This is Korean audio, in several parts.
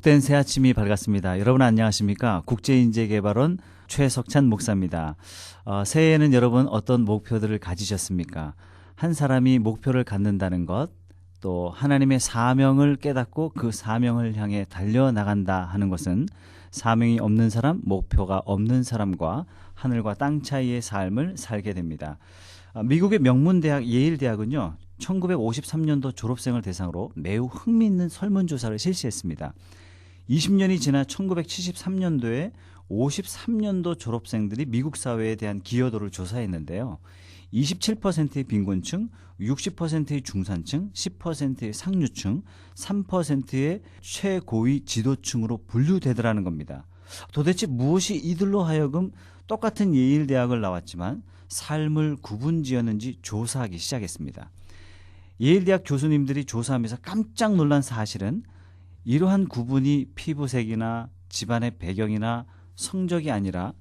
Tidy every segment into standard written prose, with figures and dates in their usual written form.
복된 새 아침이 밝았습니다. 여러분 안녕하십니까? 국제인재개발원 최석찬 목사입니다. 새해에는 여러분 어떤 목표들을 가지셨습니까? 한 사람이 목표를 갖는다는 것, 또 하나님의 사명을 깨닫고 그 사명을 향해 달려나간다 하는 것은 사명이 없는 사람, 목표가 없는 사람과 하늘과 땅 차이의 삶을 살게 됩니다. 미국의 명문대학 예일대학은요, 1953년도 졸업생을 대상으로 매우 흥미있는 설문조사를 실시했습니다. 20년이 지나 1973년도에 53년도 졸업생들이 미국 사회에 대한 기여도를 조사했는데요. 27%의 빈곤층, 60%의 중산층, 10%의 상류층, 3%의 최고위 지도층으로 분류되더라는 겁니다. 도대체 무엇이 이들로 하여금 똑같은 예일대학을 나왔지만 삶을 구분지었는지 조사하기 시작했습니다. 예일대학 교수님들이 조사하면서 깜짝 놀란 사실은 이러한 구분이 피부색이나 집안의 배경이나 성적이 아니라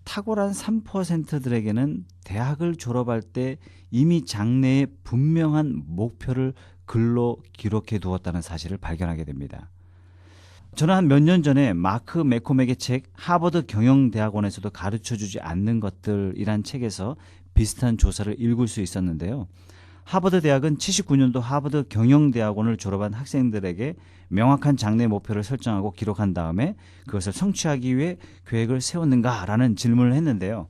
탁월한 3%들에게는 대학을 졸업할 때 이미 장래에 분명한 목표를 글로 기록해 두었다는 사실을 발견하게 됩니다. 저는 한 몇 년 전에 마크 매코맥의 책 하버드 경영대학원에서도 가르쳐주지 않는 것들이란 책에서 비슷한 조사를 읽을 수 있었는데요. 하버드 대학은 79년도 하버드 경영대학원을 졸업한 학생들에게 명확한 장래 목표를 설정하고 기록한 다음에 그것을 성취하기 위해 계획을 세웠는가라는 질문을 했는데요.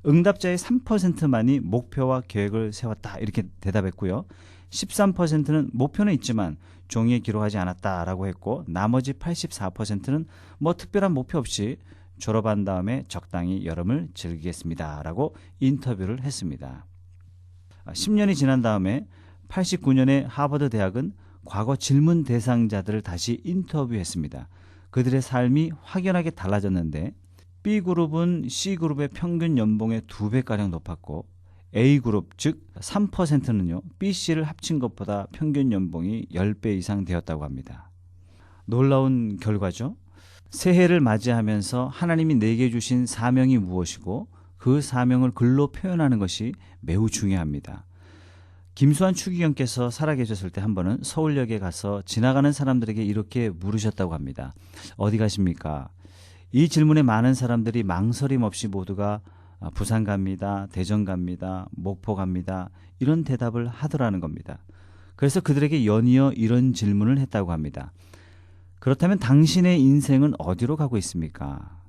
응답자의 3%만이 목표와 계획을 세웠다 이렇게 대답했고요. 13%는 목표는 있지만 종이에 기록하지 않았다라고 했고 나머지 84%는 뭐 특별한 목표 없이 졸업한 다음에 적당히 여름을 즐기겠습니다라고 인터뷰를 했습니다. 10년이 지난 다음에 89년에 하버드 대학은 과거 질문 대상자들을 다시 인터뷰했습니다. 그들의 삶이 확연하게 달라졌는데 B그룹은 C그룹의 평균 연봉의 2배가량 높았고 A그룹 즉 3%는요 BC를 합친 것보다 평균 연봉이 10배 이상 되었다고 합니다. 놀라운 결과죠. 새해를 맞이하면서 하나님이 내게 주신 사명이 무엇이고 그 사명을 글로 표현하는 것이 매우 중요합니다. 김수환 추기경께서 살아계셨을 때 한 번은 서울역에 가서 지나가는 사람들에게 이렇게 물으셨다고 합니다. 어디 가십니까? 이 질문에 많은 사람들이 망설임 없이 모두가 부산 갑니다, 대전 갑니다, 목포 갑니다 이런 대답을 하더라는 겁니다. 그래서 그들에게 연이어 이런 질문을 했다고 합니다. 그렇다면 당신의 인생은 어디로 가고 있습니까?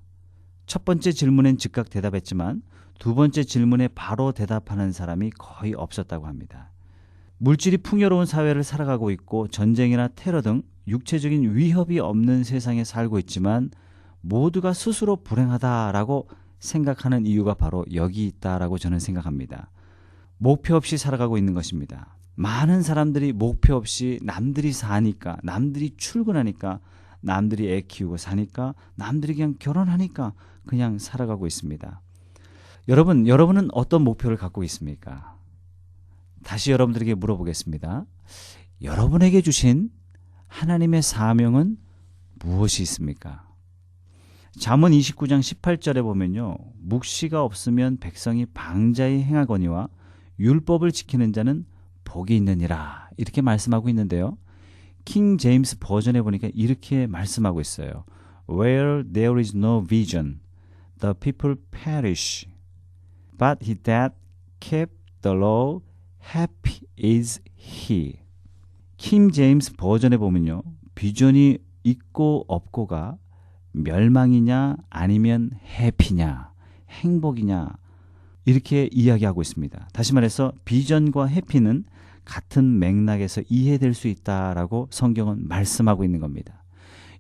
첫 번째 질문엔 즉각 대답했지만 두 번째 질문에 바로 대답하는 사람이 거의 없었다고 합니다. 물질이 풍요로운 사회를 살아가고 있고 전쟁이나 테러 등 육체적인 위협이 없는 세상에 살고 있지만 모두가 스스로 불행하다라고 생각하는 이유가 바로 여기 있다라고 저는 생각합니다. 목표 없이 살아가고 있는 것입니다. 많은 사람들이 목표 없이 남들이 사니까, 남들이 출근하니까, 남들이 애 키우고 사니까, 남들이 그냥 결혼하니까 그냥 살아가고 있습니다. 여러분은 어떤 목표를 갖고 있습니까? 다시 여러분들에게 물어보겠습니다. 여러분에게 주신 하나님의 사명은 무엇이 있습니까? 잠언 29장 18절에 보면요. 묵시가 없으면 백성이 방자히 행하거니와 율법을 지키는 자는 복이 있느니라 이렇게 말씀하고 있는데요. 킹 제임스 버전에 보니까 이렇게 말씀하고 있어요. Where there is no vision, the people perish. But he that kept the law, happy is he. 킹 제임스 버전에 보면요. 비전이 있고 없고가 멸망이냐 아니면 해피냐 행복이냐 이렇게 이야기하고 있습니다. 다시 말해서 비전과 해피는 같은 맥락에서 이해될 수 있다라고 성경은 말씀하고 있는 겁니다.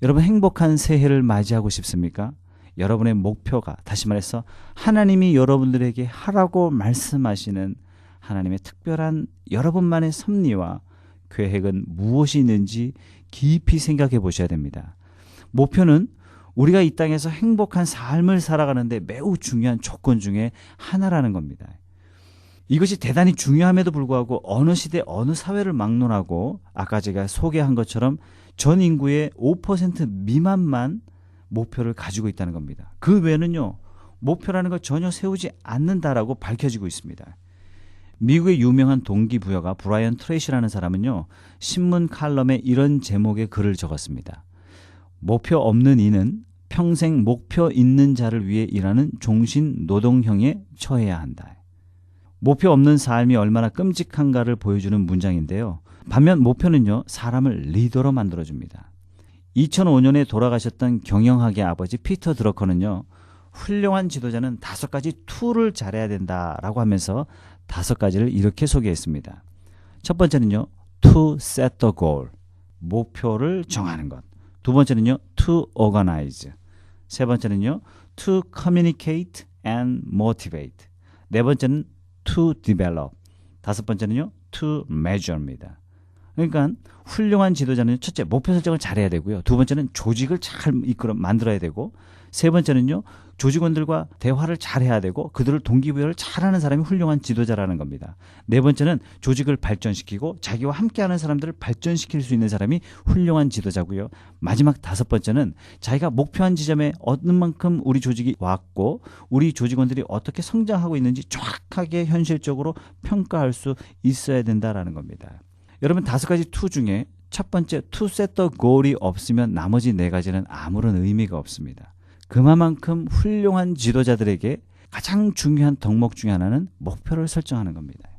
여러분 행복한 새해를 맞이하고 싶습니까? 여러분의 목표가 다시 말해서 하나님이 여러분들에게 하라고 말씀하시는 하나님의 특별한 여러분만의 섭리와 계획은 무엇이 있는지 깊이 생각해 보셔야 됩니다. 목표는 우리가 이 땅에서 행복한 삶을 살아가는데 매우 중요한 조건 중에 하나라는 겁니다. 이것이 대단히 중요함에도 불구하고 어느 시대 어느 사회를 막론하고 아까 제가 소개한 것처럼 전 인구의 5% 미만만 목표를 가지고 있다는 겁니다. 그 외에는요. 목표라는 걸 전혀 세우지 않는다라고 밝혀지고 있습니다. 미국의 유명한 동기부여가 브라이언 트레이시라는 사람은요. 신문 칼럼에 이런 제목의 글을 적었습니다. 목표 없는 이는 평생 목표 있는 자를 위해 일하는 종신 노동형에 처해야 한다. 목표 없는 삶이 얼마나 끔찍한가를 보여주는 문장인데요. 반면 목표는요, 사람을 리더로 만들어줍니다. 2005년에 돌아가셨던 경영학의 아버지 피터 드러커는요, 훌륭한 지도자는 5가지 툴을 잘해야 된다라고 하면서 5가지를 이렇게 소개했습니다. 첫 번째는요, to set the goal, 목표를 정하는 것. 두 번째는요, to organize. 세 번째는요, to communicate and motivate. 네 번째는 to develop. 다섯 번째는요, to measure입니다. 그러니까 훌륭한 지도자는 첫째, 목표 설정을 잘해야 되고요. 두 번째는 조직을 잘 만들어야 되고, 세 번째는요, 조직원들과 대화를 잘해야 되고 그들을 동기부여를 잘하는 사람이 훌륭한 지도자라는 겁니다. 네 번째는 조직을 발전시키고 자기와 함께하는 사람들을 발전시킬 수 있는 사람이 훌륭한 지도자고요. 마지막 5번째는 자기가 목표한 지점에 어느 만큼 우리 조직이 왔고 우리 조직원들이 어떻게 성장하고 있는지 정확하게 현실적으로 평가할 수 있어야 된다라는 겁니다. 여러분, 5가지 투 중에 첫 번째 to set the goal이 없으면 나머지 4가지는 아무런 의미가 없습니다. 그만큼 훌륭한 지도자들에게 가장 중요한 덕목 중에 하나는 목표를 설정하는 겁니다.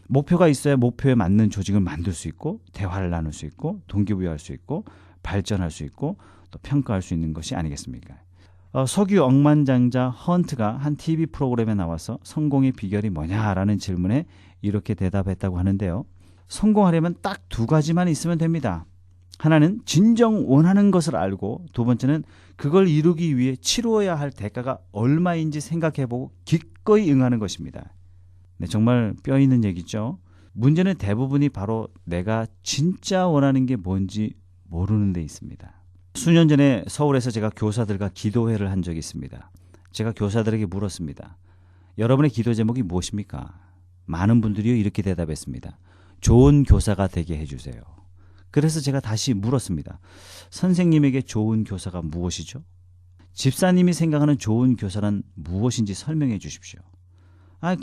목표가 있어야 목표에 맞는 조직을 만들 수 있고 대화를 나눌 수 있고 동기부여할 수 있고 발전할 수 있고 또 평가할 수 있는 것이 아니겠습니까? 석유 억만장자 헌트가 한 TV 프로그램에 나와서 성공의 비결이 뭐냐라는 질문에 이렇게 대답했다고 하는데요. 성공하려면 딱 2가지만 있으면 됩니다. 하나는 진정 원하는 것을 알고, 두 번째는 그걸 이루기 위해 치루어야 할 대가가 얼마인지 생각해보고 기꺼이 응하는 것입니다. 네, 정말 뼈 있는 얘기죠. 문제는 대부분이 바로 내가 진짜 원하는 게 뭔지 모르는 데 있습니다. 수년 전에 서울에서 제가 교사들과 기도회를 한 적이 있습니다. 제가 교사들에게 물었습니다. 여러분의 기도 제목이 무엇입니까? 많은 분들이 이렇게 대답했습니다. 좋은 교사가 되게 해주세요. 그래서 제가 다시 물었습니다. 선생님에게 좋은 교사가 무엇이죠? 집사님이 생각하는 좋은 교사는 무엇인지 설명해 주십시오.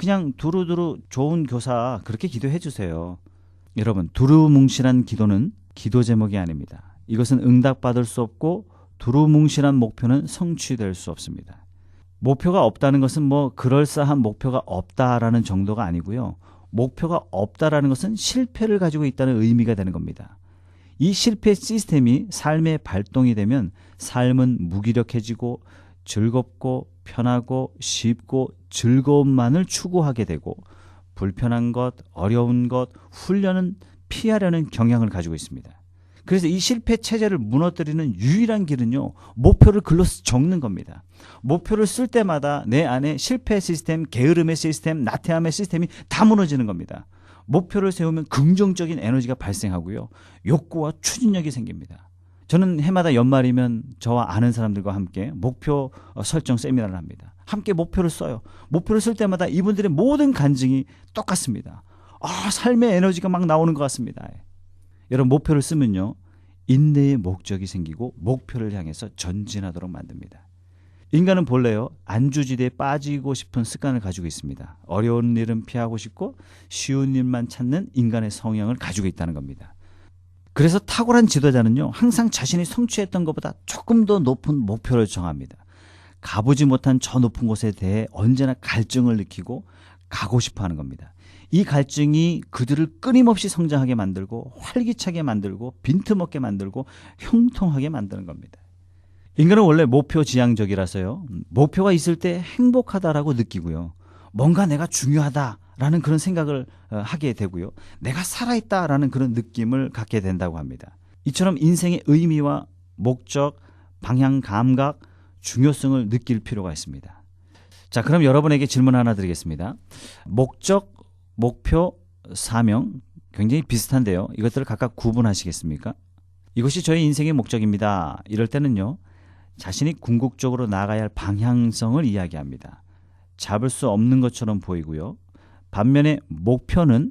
그냥 두루두루 좋은 교사 그렇게 기도해 주세요. 여러분, 두루뭉실한 기도는 기도 제목이 아닙니다. 이것은 응답받을 수 없고 두루뭉실한 목표는 성취될 수 없습니다. 목표가 없다는 것은 그럴싸한 목표가 없다라는 정도가 아니고요. 목표가 없다라는 것은 실패를 가지고 있다는 의미가 되는 겁니다. 이 실패 시스템이 삶의 발동이 되면 삶은 무기력해지고 즐겁고 편하고 쉽고 즐거움만을 추구하게 되고 불편한 것, 어려운 것, 훈련은 피하려는 경향을 가지고 있습니다. 그래서 이 실패 체제를 무너뜨리는 유일한 길은요, 목표를 글로 적는 겁니다. 목표를 쓸 때마다 내 안에 실패 시스템, 게으름의 시스템, 나태함의 시스템이 다 무너지는 겁니다. 목표를 세우면 긍정적인 에너지가 발생하고요. 욕구와 추진력이 생깁니다. 저는 해마다 연말이면 저와 아는 사람들과 함께 목표 설정 세미나를 합니다. 함께 목표를 써요. 목표를 쓸 때마다 이분들의 모든 간증이 똑같습니다. 삶의 에너지가 막 나오는 것 같습니다. 여러분, 목표를 쓰면요, 인내의 목적이 생기고 목표를 향해서 전진하도록 만듭니다. 인간은 본래요, 안주지대에 빠지고 싶은 습관을 가지고 있습니다. 어려운 일은 피하고 싶고 쉬운 일만 찾는 인간의 성향을 가지고 있다는 겁니다. 그래서 탁월한 지도자는요, 항상 자신이 성취했던 것보다 조금 더 높은 목표를 정합니다. 가보지 못한 저 높은 곳에 대해 언제나 갈증을 느끼고 가고 싶어 하는 겁니다. 이 갈증이 그들을 끊임없이 성장하게 만들고 활기차게 만들고 빈틈없게 만들고 형통하게 만드는 겁니다. 인간은 원래 목표 지향적이라서요, 목표가 있을 때 행복하다라고 느끼고요, 뭔가 내가 중요하다라는 그런 생각을 하게 되고요, 내가 살아있다라는 그런 느낌을 갖게 된다고 합니다. 이처럼 인생의 의미와 목적, 방향, 감각, 중요성을 느낄 필요가 있습니다. 자, 그럼 여러분에게 질문 하나 드리겠습니다. 목적, 목표, 사명 굉장히 비슷한데요, 이것들을 각각 구분하시겠습니까? 이것이 저의 인생의 목적입니다. 이럴 때는요, 자신이 궁극적으로 나아가야 할 방향성을 이야기합니다. 잡을 수 없는 것처럼 보이고요. 반면에 목표는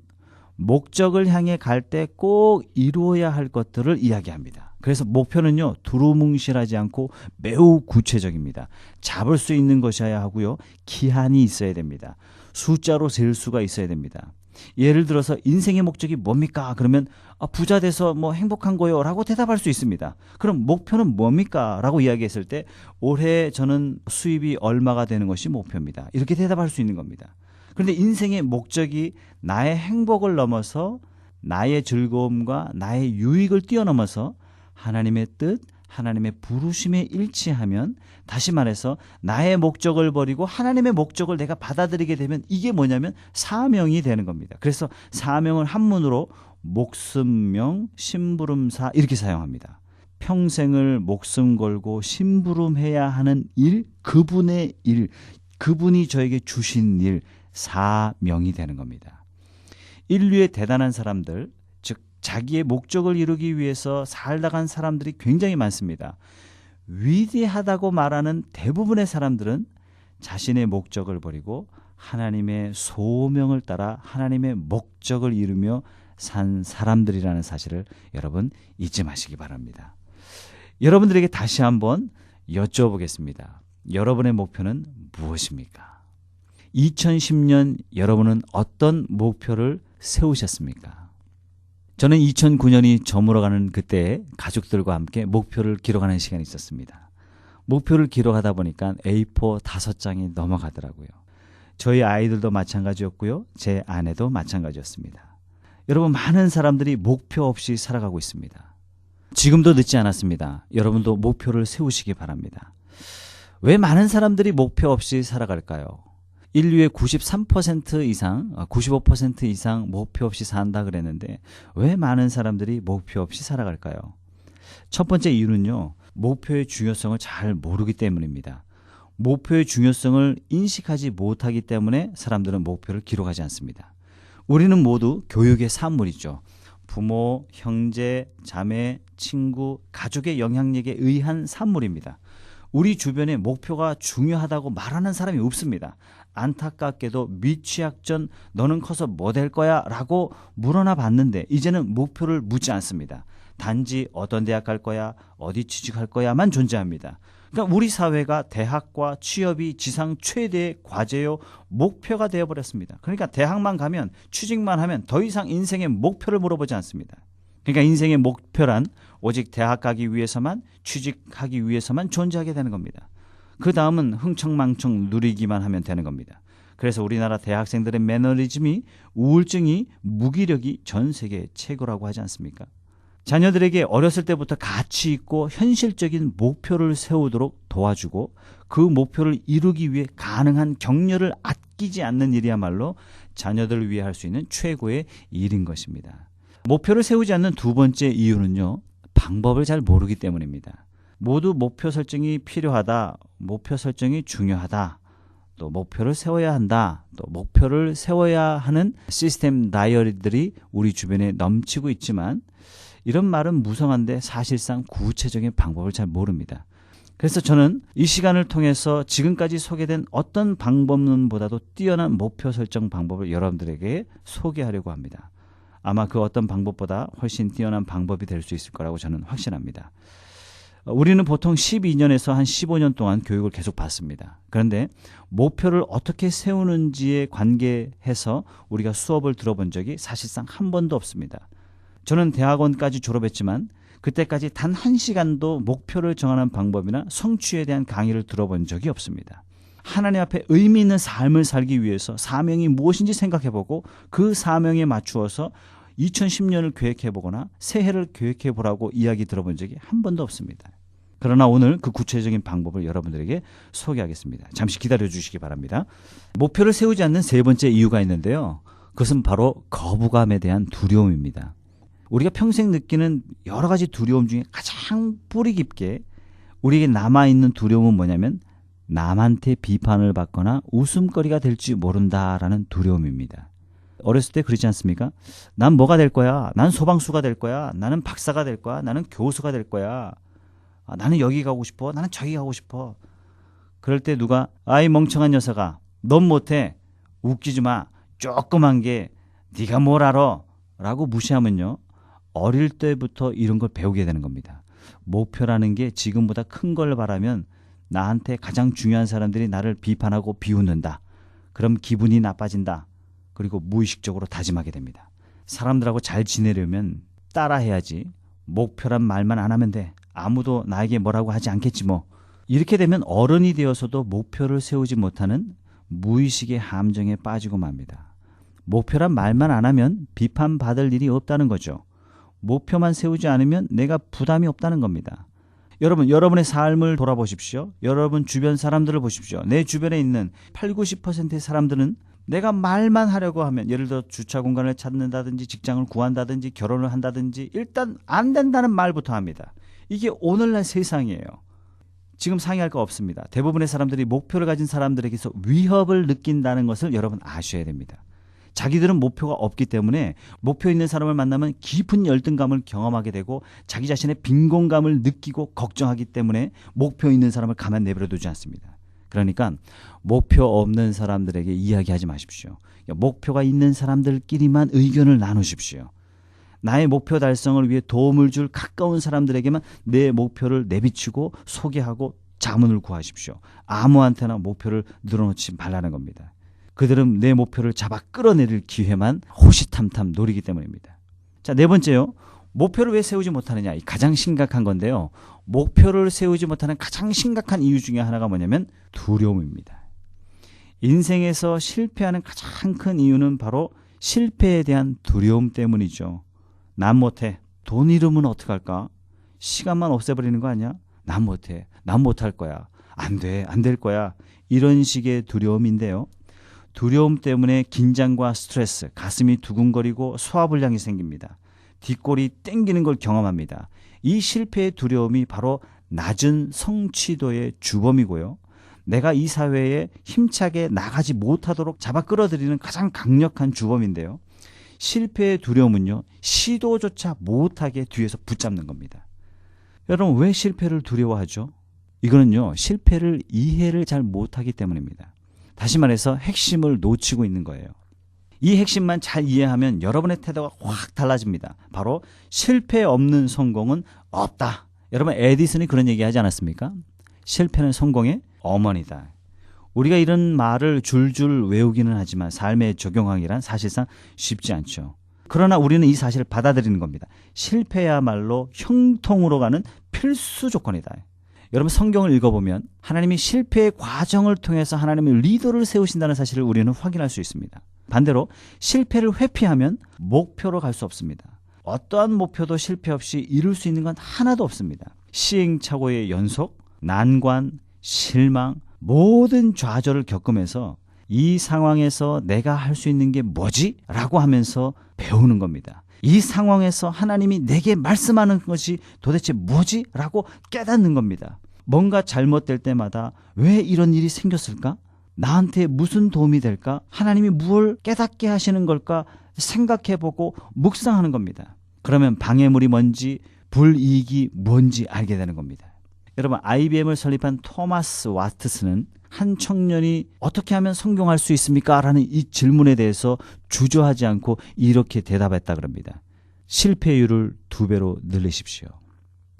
목적을 향해 갈 때 꼭 이루어야 할 것들을 이야기합니다. 그래서 목표는요, 두루뭉실하지 않고 매우 구체적입니다. 잡을 수 있는 것이어야 하고요, 기한이 있어야 됩니다. 숫자로 셀 수가 있어야 됩니다. 예를 들어서 인생의 목적이 뭡니까? 그러면 부자 돼서 뭐 행복한 거요 라고 대답할 수 있습니다. 그럼 목표는 뭡니까? 라고 이야기했을 때 올해 저는 수입이 얼마가 되는 것이 목표입니다. 이렇게 대답할 수 있는 겁니다. 그런데 인생의 목적이 나의 행복을 넘어서 나의 즐거움과 나의 유익을 뛰어넘어서 하나님의 뜻, 하나님의 부르심에 일치하면, 다시 말해서 나의 목적을 버리고 하나님의 목적을 내가 받아들이게 되면 이게 뭐냐면 사명이 되는 겁니다. 그래서 사명을 한문으로 목숨명, 심부름사 이렇게 사용합니다. 평생을 목숨 걸고 심부름해야 하는 일, 그분의 일, 그분이 저에게 주신 일, 사명이 되는 겁니다. 인류의 대단한 사람들, 즉 자기의 목적을 이루기 위해서 살다간 사람들이 굉장히 많습니다. 위대하다고 말하는 대부분의 사람들은 자신의 목적을 버리고 하나님의 소명을 따라 하나님의 목적을 이루며 산 사람들이라는 사실을 여러분 잊지 마시기 바랍니다. 여러분들에게 다시 한번 여쭤보겠습니다. 여러분의 목표는 무엇입니까? 2010년 여러분은 어떤 목표를 세우셨습니까? 저는 2009년이 저물어가는 그때 가족들과 함께 목표를 기록하는 시간이 있었습니다. 목표를 기록하다 보니까 A4 5장이 넘어가더라고요. 저희 아이들도 마찬가지였고요. 제 아내도 마찬가지였습니다. 여러분, 많은 사람들이 목표 없이 살아가고 있습니다. 지금도 늦지 않았습니다. 여러분도 목표를 세우시기 바랍니다. 왜 많은 사람들이 목표 없이 살아갈까요? 인류의 93% 이상, 95% 이상 목표 없이 산다 그랬는데 왜 많은 사람들이 목표 없이 살아갈까요? 첫 번째 이유는요, 목표의 중요성을 잘 모르기 때문입니다. 목표의 중요성을 인식하지 못하기 때문에 사람들은 목표를 기록하지 않습니다. 우리는 모두 교육의 산물이죠. 부모, 형제, 자매, 친구, 가족의 영향력에 의한 산물입니다. 우리 주변에 목표가 중요하다고 말하는 사람이 없습니다. 안타깝게도 미취학전 너는 커서 뭐 될 거야? 라고 물어나 봤는데 이제는 목표를 묻지 않습니다. 단지 어떤 대학 갈 거야? 어디 취직할 거야만 존재합니다. 그러니까 우리 사회가 대학과 취업이 지상 최대의 과제요, 목표가 되어버렸습니다. 그러니까 대학만 가면, 취직만 하면 더 이상 인생의 목표를 물어보지 않습니다. 그러니까 인생의 목표란 오직 대학 가기 위해서만, 취직하기 위해서만 존재하게 되는 겁니다. 그 다음은 흥청망청 누리기만 하면 되는 겁니다. 그래서 우리나라 대학생들의 매너리즘이, 우울증이, 무기력이 전 세계 최고라고 하지 않습니까? 자녀들에게 어렸을 때부터 가치 있고 현실적인 목표를 세우도록 도와주고 그 목표를 이루기 위해 가능한 격려를 아끼지 않는 일이야말로 자녀들을 위해 할 수 있는 최고의 일인 것입니다. 목표를 세우지 않는 두 번째 이유는요, 방법을 잘 모르기 때문입니다. 모두 목표 설정이 필요하다, 목표 설정이 중요하다, 또 목표를 세워야 한다, 또 목표를 세워야 하는 시스템 다이어리들이 우리 주변에 넘치고 있지만 이런 말은 무성한데 사실상 구체적인 방법을 잘 모릅니다. 그래서 저는 이 시간을 통해서 지금까지 소개된 어떤 방법론보다도 뛰어난 목표 설정 방법을 여러분들에게 소개하려고 합니다. 아마 그 어떤 방법보다 훨씬 뛰어난 방법이 될 수 있을 거라고 저는 확신합니다. 우리는 보통 12년에서 한 15년 동안 교육을 계속 받습니다. 그런데 목표를 어떻게 세우는지에 관계해서 우리가 수업을 들어본 적이 사실상 한 번도 없습니다. 저는 대학원까지 졸업했지만 그때까지 단 한 시간도 목표를 정하는 방법이나 성취에 대한 강의를 들어본 적이 없습니다. 하나님 앞에 의미 있는 삶을 살기 위해서 사명이 무엇인지 생각해보고 그 사명에 맞추어서 2010년을 계획해보거나 새해를 계획해보라고 이야기 들어본 적이 한 번도 없습니다. 그러나 오늘 그 구체적인 방법을 여러분들에게 소개하겠습니다. 잠시 기다려 주시기 바랍니다. 목표를 세우지 않는 세 번째 이유가 있는데요. 그것은 바로 거부감에 대한 두려움입니다. 우리가 평생 느끼는 여러 가지 두려움 중에 가장 뿌리 깊게 우리에게 남아있는 두려움은 뭐냐면 남한테 비판을 받거나 웃음거리가 될지 모른다라는 두려움입니다. 어렸을 때 그러지 않습니까? 난 뭐가 될 거야? 난 소방수가 될 거야? 나는 박사가 될 거야? 나는 교수가 될 거야? 나는 여기 가고 싶어? 나는 저기 가고 싶어? 그럴 때 누가 아이 멍청한 녀석아 넌 못해 웃기지 마 조그만 게 네가 뭘 알아? 라고 무시하면요 어릴 때부터 이런 걸 배우게 되는 겁니다. 목표라는 게 지금보다 큰 걸 바라면 나한테 가장 중요한 사람들이 나를 비판하고 비웃는다. 그럼 기분이 나빠진다. 그리고 무의식적으로 다짐하게 됩니다. 사람들하고 잘 지내려면 따라해야지. 목표란 말만 안 하면 돼. 아무도 나에게 뭐라고 하지 않겠지 뭐. 이렇게 되면 어른이 되어서도 목표를 세우지 못하는 무의식의 함정에 빠지고 맙니다. 목표란 말만 안 하면 비판받을 일이 없다는 거죠. 목표만 세우지 않으면 내가 부담이 없다는 겁니다. 여러분, 여러분의 삶을 돌아보십시오. 여러분 주변 사람들을 보십시오. 내 주변에 있는 80, 90%의 사람들은 내가 말만 하려고 하면, 예를 들어 주차 공간을 찾는다든지 직장을 구한다든지 결혼을 한다든지 일단 안 된다는 말부터 합니다. 이게 오늘날 세상이에요. 지금 상의할 거 없습니다. 대부분의 사람들이 목표를 가진 사람들에게서 위협을 느낀다는 것을 여러분 아셔야 됩니다. 자기들은 목표가 없기 때문에 목표 있는 사람을 만나면 깊은 열등감을 경험하게 되고 자기 자신의 빈곤감을 느끼고 걱정하기 때문에 목표 있는 사람을 가만 내버려 두지 않습니다. 그러니까 목표 없는 사람들에게 이야기하지 마십시오. 목표가 있는 사람들끼리만 의견을 나누십시오. 나의 목표 달성을 위해 도움을 줄 가까운 사람들에게만 내 목표를 내비치고 소개하고 자문을 구하십시오. 아무한테나 목표를 늘어놓지 말라는 겁니다. 그들은 내 목표를 잡아 끌어내릴 기회만 호시탐탐 노리기 때문입니다. 자, 네 번째요. 목표를 왜 세우지 못하느냐. 이 가장 심각한 건데요. 목표를 세우지 못하는 가장 심각한 이유 중에 하나가 뭐냐면 두려움입니다. 인생에서 실패하는 가장 큰 이유는 바로 실패에 대한 두려움 때문이죠. 난 못해. 돈 잃으면 어떡할까? 시간만 없애버리는 거 아니야? 난 못해. 난 못할 거야. 안 돼. 안 될 거야. 이런 식의 두려움인데요. 두려움 때문에 긴장과 스트레스, 가슴이 두근거리고 소화불량이 생깁니다. 뒷골이 땡기는 걸 경험합니다. 이 실패의 두려움이 바로 낮은 성취도의 주범이고요. 내가 이 사회에 힘차게 나가지 못하도록 잡아 끌어들이는 가장 강력한 주범인데요. 실패의 두려움은요, 시도조차 못하게 뒤에서 붙잡는 겁니다. 여러분, 왜 실패를 두려워하죠? 이거는요, 실패를 이해를 잘 못하기 때문입니다. 다시 말해서 핵심을 놓치고 있는 거예요. 이 핵심만 잘 이해하면 여러분의 태도가 확 달라집니다. 바로 실패 없는 성공은 없다. 여러분, 에디슨이 그런 얘기 하지 않았습니까? 실패는 성공의 어머니다. 우리가 이런 말을 줄줄 외우기는 하지만 삶에 적용하기란 사실상 쉽지 않죠. 그러나 우리는 이 사실을 받아들이는 겁니다. 실패야말로 형통으로 가는 필수 조건이다. 여러분, 성경을 읽어보면 하나님이 실패의 과정을 통해서 하나님의 리더를 세우신다는 사실을 우리는 확인할 수 있습니다. 반대로 실패를 회피하면 목표로 갈 수 없습니다. 어떠한 목표도 실패 없이 이룰 수 있는 건 하나도 없습니다. 시행착오의 연속, 난관, 실망, 모든 좌절을 겪으면서 이 상황에서 내가 할 수 있는 게 뭐지? 라고 하면서 배우는 겁니다. 이 상황에서 하나님이 내게 말씀하는 것이 도대체 뭐지? 라고 깨닫는 겁니다. 뭔가 잘못될 때마다 왜 이런 일이 생겼을까? 나한테 무슨 도움이 될까? 하나님이 무엇을 깨닫게 하시는 걸까? 생각해보고 묵상하는 겁니다. 그러면 방해물이 뭔지, 불이익이 뭔지 알게 되는 겁니다. 여러분, IBM을 설립한 토마스 와트스는 한 청년이 어떻게 하면 성공할 수 있습니까? 라는 이 질문에 대해서 주저하지 않고 이렇게 대답했다 그럽니다. 실패율을 2배로 늘리십시오.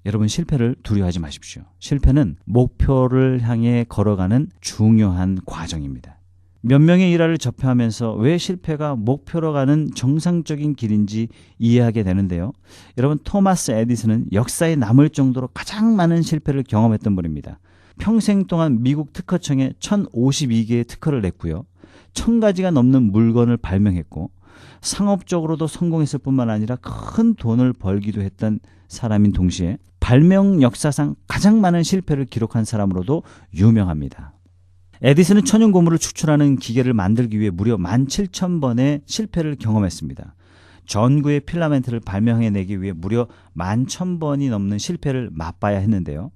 여러분, 실패를 두려워하지 마십시오. 실패는 목표를 향해 걸어가는 중요한 과정입니다. 몇 명의 일화를 접하면서 왜 실패가 목표로 가는 정상적인 길인지 이해하게 되는데요. 여러분, 토마스 에디슨은 역사에 남을 정도로 가장 많은 실패를 경험했던 분입니다. 평생 동안 미국 특허청에 1052개의 특허를 냈고요. 1000가지가 넘는 물건을 발명했고 상업적으로도 성공했을 뿐만 아니라 큰 돈을 벌기도 했던 사람인 동시에 발명 역사상 가장 많은 실패를 기록한 사람으로도 유명합니다. 에디슨은 천연 고무를 추출하는 기계를 만들기 위해 무려 17,000번의 실패를 경험했습니다. 전구의 필라멘트를 발명해내기 위해 무려 11,000번이 넘는 실패를 맛봐야 했는데요.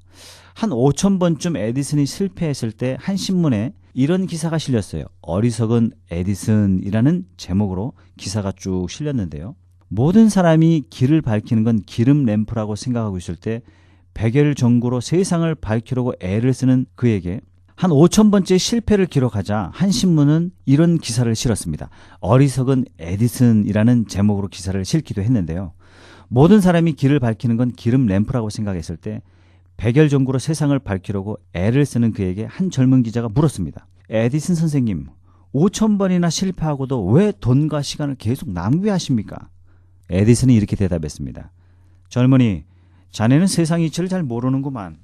한 5,000번쯤 에디슨이 실패했을 때 한 신문에 이런 기사가 실렸어요. 어리석은 에디슨이라는 제목으로 기사가 쭉 실렸는데요. 모든 사람이 길을 밝히는 건 기름 램프라고 생각하고 있을 때 백열전구로 세상을 밝히려고 애를 쓰는 그에게 한 5,000번째 실패를 기록하자 한 신문은 이런 기사를 실었습니다. 어리석은 에디슨이라는 제목으로 기사를 실기도 했는데요. 모든 사람이 길을 밝히는 건 기름 램프라고 생각했을 때 백열전구로 세상을 밝히려고 애를 쓰는 그에게 한 젊은 기자가 물었습니다. 에디슨 선생님, 5,000번이나 실패하고도 왜 돈과 시간을 계속 낭비하십니까? 에디슨이 이렇게 대답했습니다. 젊은이, 자네는 세상 이치를 잘 모르는구만.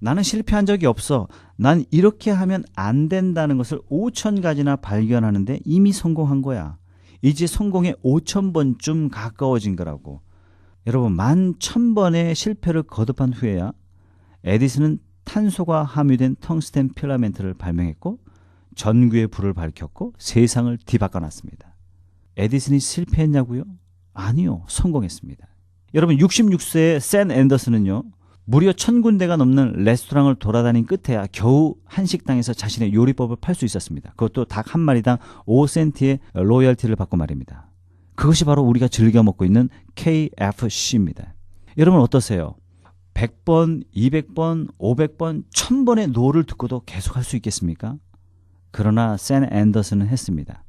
나는 실패한 적이 없어. 난 이렇게 하면 안 된다는 것을 5,000가지나 발견하는데 이미 성공한 거야. 이제 성공에 5,000번쯤 가까워진 거라고. 여러분, 11,000번의 실패를 거듭한 후에야 에디슨은 탄소가 함유된 텅스텐 필라멘트를 발명했고 전구의 불을 밝혔고 세상을 뒤바꿔놨습니다. 에디슨이 실패했냐고요? 아니요, 성공했습니다. 여러분, 66세의 샌 앤더슨은요, 무려 1,000군데가 넘는 레스토랑을 돌아다닌 끝에야 겨우 한식당에서 자신의 요리법을 팔 수 있었습니다. 그것도 닭 한 마리당 5센트의 로열티를 받고 말입니다. 그것이 바로 우리가 즐겨 먹고 있는 KFC입니다. 여러분 어떠세요? 100번, 200번, 500번, 1000번의 노를 듣고도 계속할 수 있겠습니까? 그러나 샌 앤더슨은 했습니다.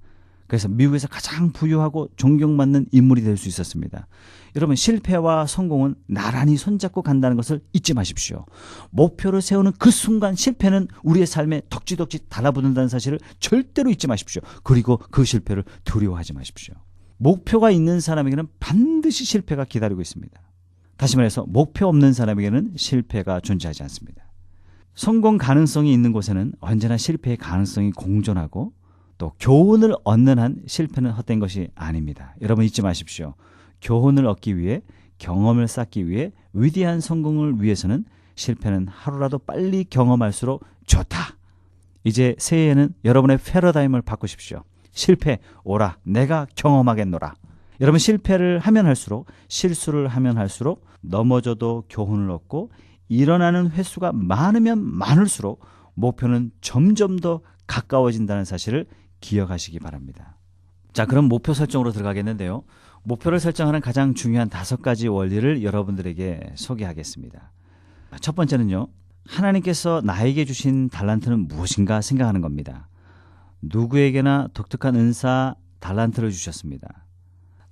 그래서 미국에서 가장 부유하고 존경받는 인물이 될 수 있었습니다. 여러분, 실패와 성공은 나란히 손잡고 간다는 것을 잊지 마십시오. 목표를 세우는 그 순간 실패는 우리의 삶에 덕지덕지 달라붙는다는 사실을 절대로 잊지 마십시오. 그리고 그 실패를 두려워하지 마십시오. 목표가 있는 사람에게는 반드시 실패가 기다리고 있습니다. 다시 말해서 목표 없는 사람에게는 실패가 존재하지 않습니다. 성공 가능성이 있는 곳에는 언제나 실패의 가능성이 공존하고 또 교훈을 얻는 한 실패는 헛된 것이 아닙니다. 여러분 잊지 마십시오. 교훈을 얻기 위해, 경험을 쌓기 위해, 위대한 성공을 위해서는 실패는 하루라도 빨리 경험할수록 좋다. 이제 새해에는 여러분의 패러다임을 바꾸십시오. 실패 오라, 내가 경험하겠노라. 여러분, 실패를 하면 할수록, 실수를 하면 할수록 넘어져도 교훈을 얻고 일어나는 횟수가 많으면 많을수록 목표는 점점 더 가까워진다는 사실을 기억하시기 바랍니다. 자, 그럼 목표 설정으로 들어가겠는데요. 목표를 설정하는 가장 중요한 5가지 원리를 여러분들에게 소개하겠습니다. 첫 번째는요, 하나님께서 나에게 주신 달란트는 무엇인가 생각하는 겁니다. 누구에게나 독특한 은사, 달란트를 주셨습니다.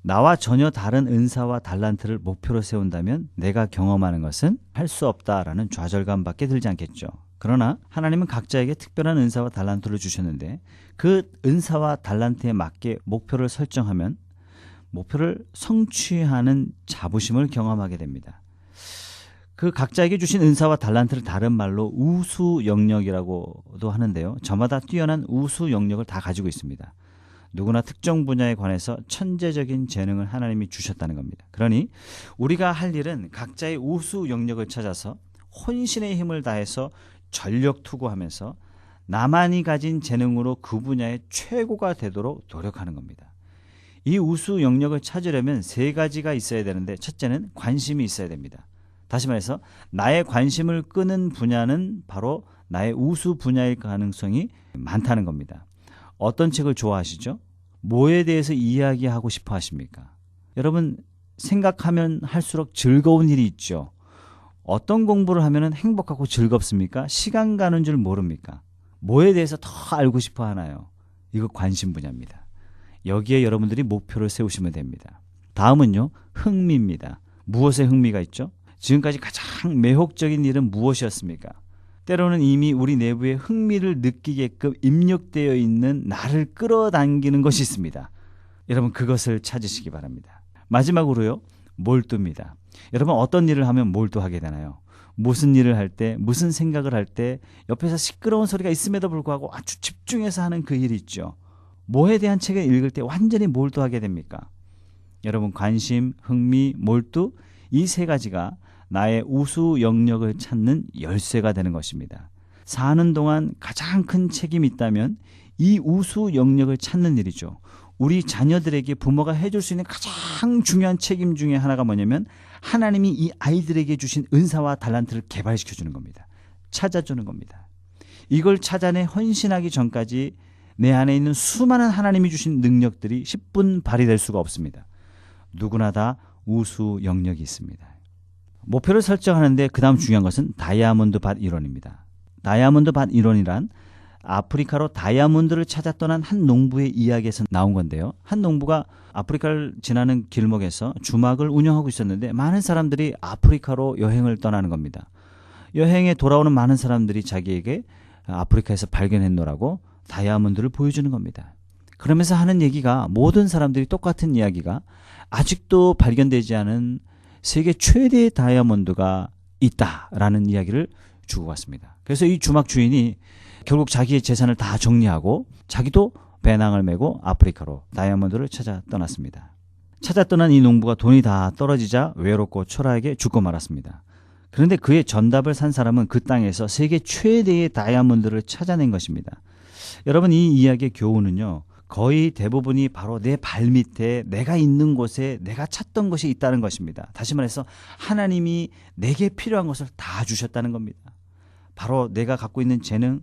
나와 전혀 다른 은사와 달란트를 목표로 세운다면 내가 경험하는 것은 할 수 없다라는 좌절감밖에 들지 않겠죠. 그러나 하나님은 각자에게 특별한 은사와 달란트를 주셨는데 그 은사와 달란트에 맞게 목표를 설정하면 목표를 성취하는 자부심을 경험하게 됩니다. 그 각자에게 주신 은사와 달란트를 다른 말로 우수 영역이라고도 하는데요. 저마다 뛰어난 우수 영역을 다 가지고 있습니다. 누구나 특정 분야에 관해서 천재적인 재능을 하나님이 주셨다는 겁니다. 그러니 우리가 할 일은 각자의 우수 영역을 찾아서 혼신의 힘을 다해서 전력 투구하면서 나만이 가진 재능으로 그 분야의 최고가 되도록 노력하는 겁니다. 이 우수 영역을 찾으려면 3가지가 있어야 되는데 첫째는 관심이 있어야 됩니다. 다시 말해서 나의 관심을 끄는 분야는 바로 나의 우수 분야일 가능성이 많다는 겁니다. 어떤 책을 좋아하시죠? 뭐에 대해서 이야기하고 싶어 하십니까? 여러분, 생각하면 할수록 즐거운 일이 있죠. 어떤 공부를 하면 행복하고 즐겁습니까? 시간 가는 줄 모릅니까? 뭐에 대해서 더 알고 싶어 하나요? 이거 관심 분야입니다. 여기에 여러분들이 목표를 세우시면 됩니다. 다음은요, 흥미입니다. 무엇에 흥미가 있죠? 지금까지 가장 매혹적인 일은 무엇이었습니까? 때로는 이미 우리 내부에 흥미를 느끼게끔 입력되어 있는 나를 끌어당기는 것이 있습니다. 여러분, 그것을 찾으시기 바랍니다. 마지막으로요, 몰두입니다. 여러분, 어떤 일을 하면 몰두하게 되나요? 무슨 일을 할 때, 무슨 생각을 할 때 옆에서 시끄러운 소리가 있음에도 불구하고 아주 집중해서 하는 그 일이 있죠. 뭐에 대한 책을 읽을 때 완전히 몰두하게 됩니까? 여러분, 관심, 흥미, 몰두, 이 3가지가 나의 우수 영역을 찾는 열쇠가 되는 것입니다. 사는 동안 가장 큰 책임이 있다면 이 우수 영역을 찾는 일이죠. 우리 자녀들에게 부모가 해줄 수 있는 가장 중요한 책임 중에 하나가 뭐냐면 하나님이 이 아이들에게 주신 은사와 달란트를 개발시켜주는 겁니다. 찾아주는 겁니다. 이걸 찾아내 헌신하기 전까지 내 안에 있는 수많은 하나님이 주신 능력들이 10분 발휘될 수가 없습니다. 누구나 다 우수 영역이 있습니다. 목표를 설정하는데 그 다음 중요한 것은 다이아몬드 밭 이론입니다. 다이아몬드 밭 이론이란 아프리카로 다이아몬드를 찾아 떠난 한 농부의 이야기에서 나온 건데요. 한 농부가 아프리카를 지나는 길목에서 주막을 운영하고 있었는데 많은 사람들이 아프리카로 여행을 떠나는 겁니다. 여행에 돌아오는 많은 사람들이 자기에게 아프리카에서 발견했노라고 다이아몬드를 보여주는 겁니다. 그러면서 하는 얘기가 모든 사람들이 똑같은 이야기가 아직도 발견되지 않은 세계 최대의 다이아몬드가 있다라는 이야기를 주고 갔습니다. 그래서 이 주막 주인이 결국 자기의 재산을 다 정리하고 자기도 배낭을 메고 아프리카로 다이아몬드를 찾아 떠났습니다. 찾아 떠난 이 농부가 돈이 다 떨어지자 외롭고 초라하게 죽고 말았습니다. 그런데 그의 전답을 산 사람은 그 땅에서 세계 최대의 다이아몬드를 찾아낸 것입니다. 여러분, 이 이야기의 교훈은요, 거의 대부분이 바로 내 발밑에 내가 있는 곳에 내가 찾던 것이 있다는 것입니다. 다시 말해서 하나님이 내게 필요한 것을 다 주셨다는 겁니다. 바로 내가 갖고 있는 재능,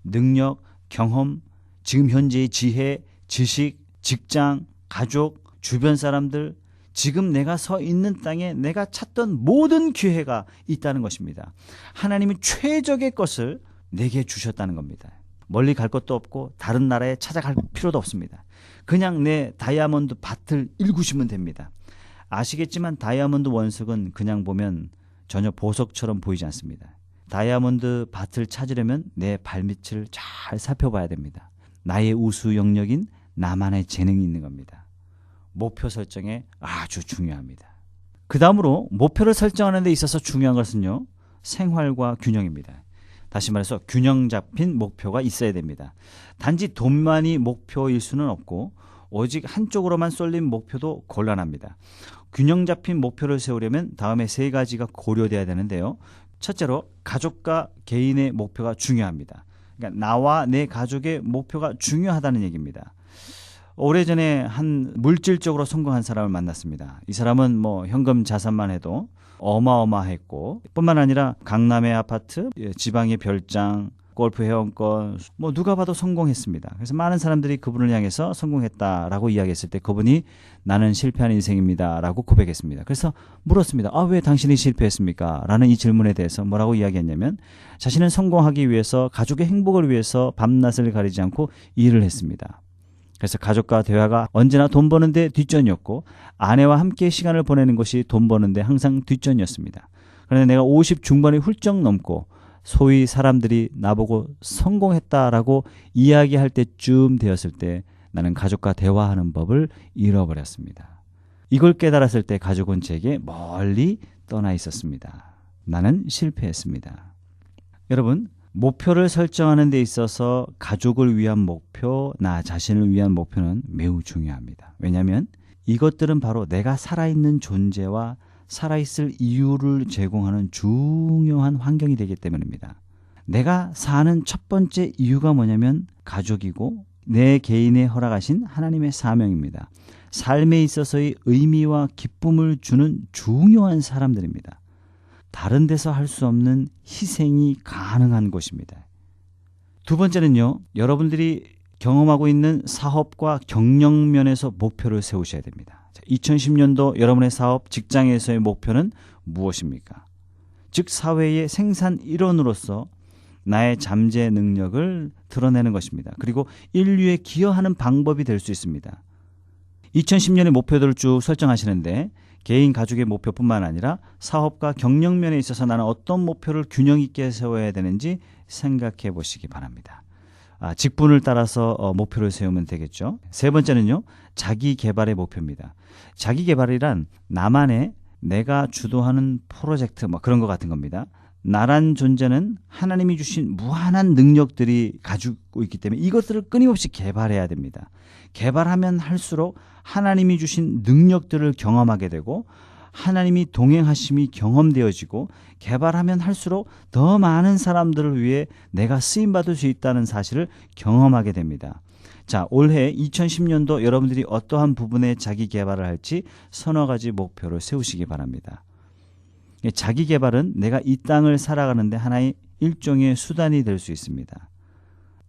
능력, 경험, 지금 현재의 지혜, 지식, 직장, 가족, 주변 사람들, 지금 내가 서 있는 땅에 내가 찾던 모든 기회가 있다는 것입니다. 하나님이 최적의 것을 내게 주셨다는 겁니다. 멀리 갈 것도 없고 다른 나라에 찾아갈 필요도 없습니다. 그냥 내 다이아몬드 밭을 일구시면 됩니다. 아시겠지만 다이아몬드 원석은 그냥 보면 전혀 보석처럼 보이지 않습니다. 다이아몬드 밭을 찾으려면 내 발밑을 잘 살펴봐야 됩니다. 나의 우수 영역인 나만의 재능이 있는 겁니다. 목표 설정에 아주 중요합니다. 그 다음으로 목표를 설정하는 데 있어서 중요한 것은요, 생활과 균형입니다. 다시 말해서 균형 잡힌 목표가 있어야 됩니다. 단지 돈만이 목표일 수는 없고 오직 한쪽으로만 쏠린 목표도 곤란합니다. 균형 잡힌 목표를 세우려면 다음에 세 가지가 고려돼야 되는데요. 첫째로 가족과 개인의 목표가 중요합니다. 그러니까 나와 내 가족의 목표가 중요하다는 얘기입니다. 오래전에 한 물질적으로 성공한 사람을 만났습니다. 이 사람은 현금 자산만 해도 어마어마했고 뿐만 아니라 강남의 아파트, 지방의 별장, 골프 회원권, 누가 봐도 성공했습니다. 그래서 많은 사람들이 그분을 향해서 성공했다라고 이야기했을 때 그분이 나는 실패한 인생입니다 라고 고백했습니다. 그래서 물었습니다. 왜 당신이 실패했습니까? 라는 이 질문에 대해서 뭐라고 이야기했냐면 자신은 성공하기 위해서 가족의 행복을 위해서 밤낮을 가리지 않고 일을 했습니다. 그래서 가족과 대화가 언제나 돈 버는데 뒷전이었고 아내와 함께 시간을 보내는 것이 돈 버는데 항상 뒷전이었습니다. 그런데 내가 50 중반이 훌쩍 넘고 소위 사람들이 나보고 성공했다라고 이야기할 때쯤 되었을 때 나는 가족과 대화하는 법을 잃어버렸습니다. 이걸 깨달았을 때 가족은 제게 멀리 떠나 있었습니다. 나는 실패했습니다. 여러분, 목표를 설정하는 데 있어서 가족을 위한 목표, 나 자신을 위한 목표는 매우 중요합니다. 왜냐하면 이것들은 바로 내가 살아있는 존재와 살아있을 이유를 제공하는 중요한 환경이 되기 때문입니다. 내가 사는 첫 번째 이유가 뭐냐면 가족이고 내 개인에 허락하신 하나님의 사명입니다. 삶에 있어서의 의미와 기쁨을 주는 중요한 사람들입니다. 다른 데서 할 수 없는 희생이 가능한 곳입니다. 두 번째는요, 여러분들이 경험하고 있는 사업과 경영 면에서 목표를 세우셔야 됩니다. 2010년도 여러분의 사업, 직장에서의 목표는 무엇입니까? 즉 사회의 생산 일원으로서 나의 잠재 능력을 드러내는 것입니다. 그리고 인류에 기여하는 방법이 될 수 있습니다. 2010년의 목표들을 쭉 설정하시는데 개인 가족의 목표뿐만 아니라 사업과 경영면에 있어서 나는 어떤 목표를 균형 있게 세워야 되는지 생각해 보시기 바랍니다. 직분을 따라서 목표를 세우면 되겠죠. 세 번째는요, 자기 개발의 목표입니다. 자기 개발이란 나만의 내가 주도하는 프로젝트 그런 것 같은 겁니다. 나란 존재는 하나님이 주신 무한한 능력들이 가지고 있기 때문에 이것들을 끊임없이 개발해야 됩니다. 개발하면 할수록 하나님이 주신 능력들을 경험하게 되고 하나님이 동행하심이 경험되어지고 개발하면 할수록 더 많은 사람들을 위해 내가 쓰임받을 수 있다는 사실을 경험하게 됩니다. 자, 올해 2010년도 여러분들이 어떠한 부분에 자기 개발을 할지 서너 가지 목표를 세우시기 바랍니다. 자기 개발은 내가 이 땅을 살아가는데 하나의 일종의 수단이 될 수 있습니다.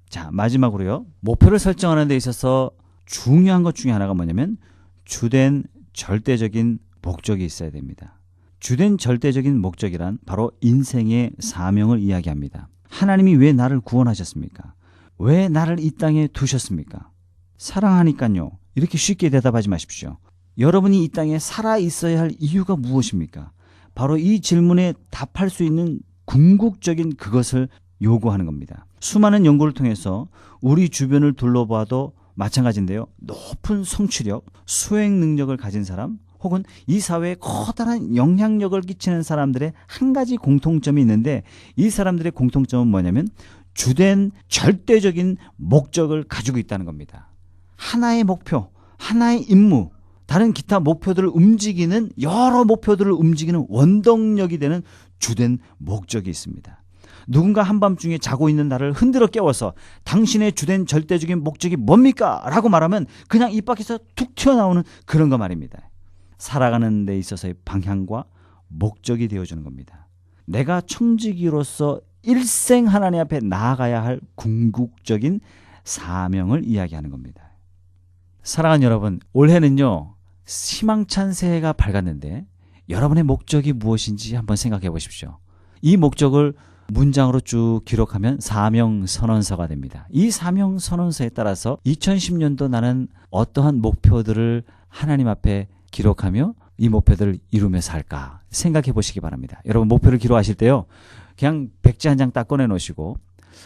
자, 마지막으로요. 목표를 설정하는 데 있어서 중요한 것 중에 하나가 뭐냐면 주된 절대적인 목적이 있어야 됩니다. 주된 절대적인 목적이란 바로 인생의 사명을 이야기합니다. 하나님이 왜 나를 구원하셨습니까? 왜 나를 이 땅에 두셨습니까? 사랑하니까요. 이렇게 쉽게 대답하지 마십시오. 여러분이 이 땅에 살아 있어야 할 이유가 무엇입니까? 바로 이 질문에 답할 수 있는 궁극적인 그것을 요구하는 겁니다. 수많은 연구를 통해서 우리 주변을 둘러봐도 마찬가지인데요. 높은 성취력, 수행 능력을 가진 사람 혹은 이 사회에 커다란 영향력을 끼치는 사람들의 한 가지 공통점이 있는데 이 사람들의 공통점은 뭐냐면 주된 절대적인 목적을 가지고 있다는 겁니다. 하나의 목표, 하나의 임무, 다른 기타 목표들을 움직이는 여러 목표들을 움직이는 원동력이 되는 주된 목적이 있습니다. 누군가 한밤중에 자고 있는 나를 흔들어 깨워서 당신의 주된 절대적인 목적이 뭡니까? 라고 말하면 그냥 입 밖에서 툭 튀어나오는 그런 거 말입니다. 살아가는 데 있어서의 방향과 목적이 되어주는 겁니다. 내가 청지기로서 일생 하나님 앞에 나아가야 할 궁극적인 사명을 이야기하는 겁니다. 사랑하는 여러분, 올해는요 희망찬 새해가 밝았는데 여러분의 목적이 무엇인지 한번 생각해 보십시오. 이 목적을 문장으로 쭉 기록하면 사명선언서가 됩니다. 이 사명선언서에 따라서 2010년도 나는 어떠한 목표들을 하나님 앞에 기록하며 이 목표들을 이루며 살까 생각해 보시기 바랍니다. 여러분 목표를 기록하실 때요 그냥 백지 한 장 딱 꺼내 놓으시고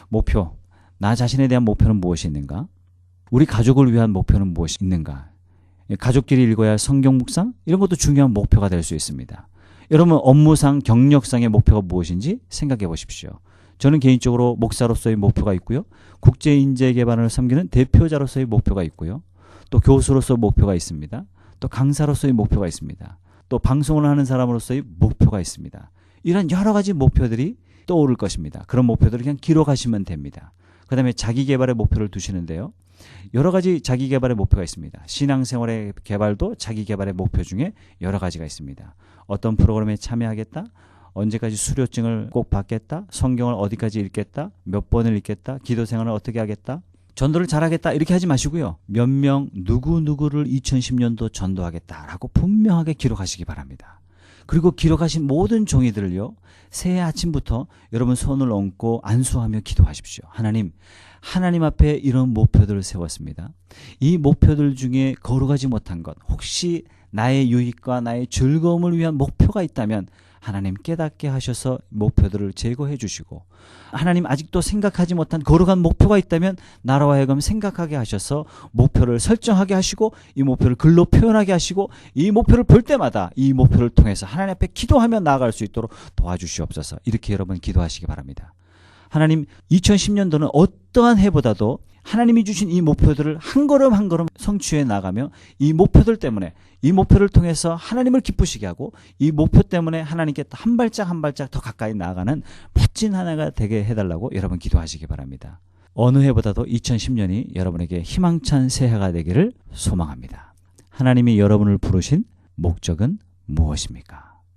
목표, 나 자신에 대한 목표는 무엇이 있는가? 우리 가족을 위한 목표는 무엇이 있는가? 가족끼리 읽어야 할 성경 묵상? 이런 것도 중요한 목표가 될 수 있습니다. 여러분 업무상, 경력상의 목표가 무엇인지 생각해 보십시오. 저는 개인적으로 목사로서의 목표가 있고요. 국제인재개발을 섬기는 대표자로서의 목표가 있고요. 또 교수로서 목표가 있습니다. 또 강사로서의 목표가 있습니다. 또 방송을 하는 사람으로서의 목표가 있습니다. 이런 여러 가지 목표들이 떠오를 것입니다. 그런 목표들을 그냥 기록하시면 됩니다. 그 다음에 자기개발의 목표를 두시는데요. 여러 가지 자기개발의 목표가 있습니다. 신앙생활의 개발도 자기개발의 목표 중에 여러 가지가 있습니다. 어떤 프로그램에 참여하겠다, 언제까지 수료증을 꼭 받겠다, 성경을 어디까지 읽겠다, 몇 번을 읽겠다, 기도생활을 어떻게 하겠다, 전도를 잘하겠다 이렇게 하지 마시고요. 몇 명 누구누구를 2010년도 전도하겠다라고 분명하게 기록하시기 바랍니다. 그리고 기록하신 모든 종이들을요. 새해 아침부터 여러분 손을 얹고 안수하며 기도하십시오. 하나님 앞에 이런 목표들을 세웠습니다. 이 목표들 중에 거룩하지 못한 것, 혹시 나의 유익과 나의 즐거움을 위한 목표가 있다면 하나님 깨닫게 하셔서 목표들을 제거해 주시고 하나님 아직도 생각하지 못한 거룩한 목표가 있다면 나로 하여금 생각하게 하셔서 목표를 설정하게 하시고 이 목표를 글로 표현하게 하시고 이 목표를 볼 때마다 이 목표를 통해서 하나님 앞에 기도하며 나아갈 수 있도록 도와주시옵소서. 이렇게 여러분 기도하시기 바랍니다. 하나님 2010년도는 어떠한 해보다도 하나님이 주신 이 목표들을 한 걸음 한 걸음 성취해 나가며 이 목표들 때문에 이 목표를 통해서 하나님을 기쁘시게 하고 이 목표 때문에 하나님께 한 발짝 한 발짝 더 가까이 나아가는 멋진 하나가 되게 해달라고 여러분 기도하시기 바랍니다. 어느 해보다도 2010년이 여러분에게 희망찬 새해가 되기를 소망합니다. 하나님이 여러분을 부르신 목적은 무엇입니까?